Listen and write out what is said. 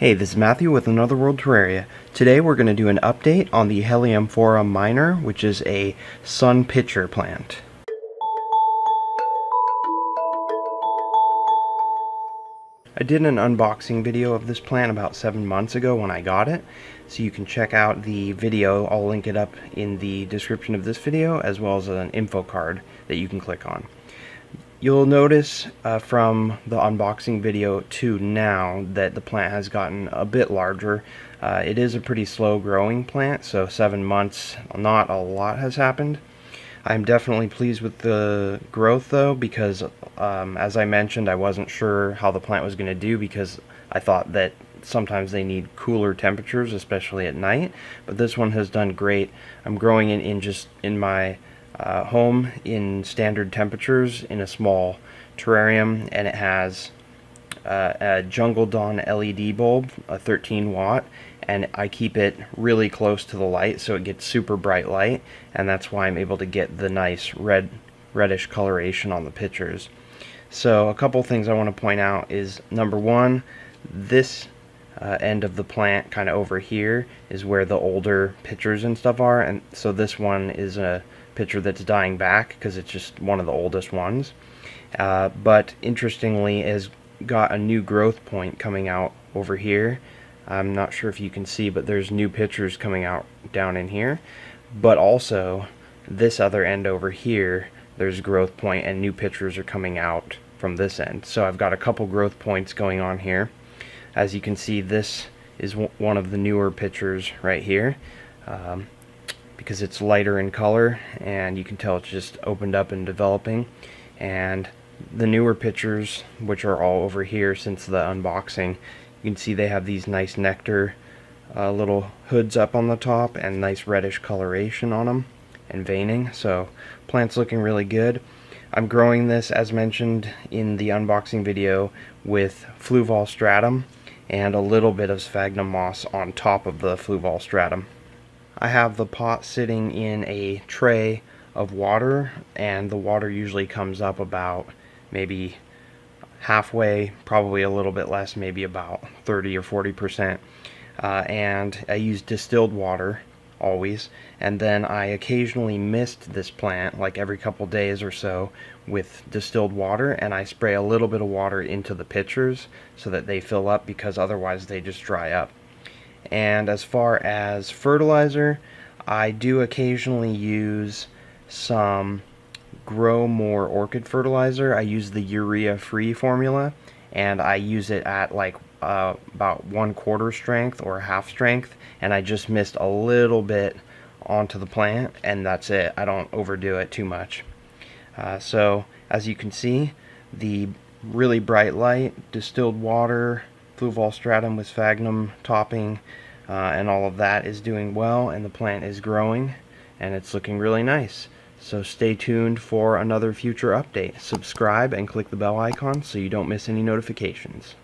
Hey, this is Matthew with Another World Terraria. Today we're going to do an update on the Heliamphora minor, which is a sun pitcher plant. I did an unboxing video of this plant about 7 months ago when I got it, so you can check out the video. I'll link it up in the description of this video, as well as an info card that you can click on. You'll notice from the unboxing video to now that the plant has gotten a bit larger. It is a pretty slow growing plant, so 7 months, not a lot has happened. I'm definitely pleased with the growth though, because as I mentioned, I wasn't sure how the plant was going to do because I thought that sometimes they need cooler temperatures, especially at night, but this one has done great. I'm growing it in my home in standard temperatures in a small terrarium, and it has a Jungle Dawn LED bulb, a 13 watt, and I keep it really close to the light so it gets super bright light, and that's why I'm able to get the nice reddish coloration on the pictures. So a couple things I want to point out is, number one, this end of the plant kind of over here is where the older pictures and stuff are, and so this one is a picture that's dying back because it's just one of the oldest ones, but interestingly has got a new growth point coming out over here. I'm not sure if you can see, but there's new pictures coming out down in here, but also this other end over here there's growth point and new pictures are coming out from this end. So I've got a couple growth points going on here. As you can see, this is one of the newer pictures right here, because it's lighter in color and you can tell it's just opened up and developing. And the newer pictures, which are all over here since the unboxing, you can see they have these nice nectar little hoods up on the top and nice reddish coloration on them and veining. So plant's looking really good. I'm growing this, as mentioned in the unboxing video, with Fluval stratum and a little bit of sphagnum moss on top of the Fluval stratum. I have the pot sitting in a tray of water, and the water usually comes up about maybe halfway, probably a little bit less, maybe about 30 or 40%, and I use distilled water always, and then I occasionally mist this plant like every couple days or so with distilled water, and I spray a little bit of water into the pitchers so that they fill up, because otherwise they just dry up. And as far as fertilizer, I do occasionally use some Grow More orchid fertilizer. I use the urea free formula, and I use it at like about 1/4 strength or half strength, and I just mist a little bit onto the plant, and that's it. I don't overdo it too much. So as you can see, the really bright light, distilled water, Fluval stratum with sphagnum topping, and all of that is doing well, and the plant is growing and it's looking really nice. So stay tuned for another future update. Subscribe and click the bell icon so you don't miss any notifications.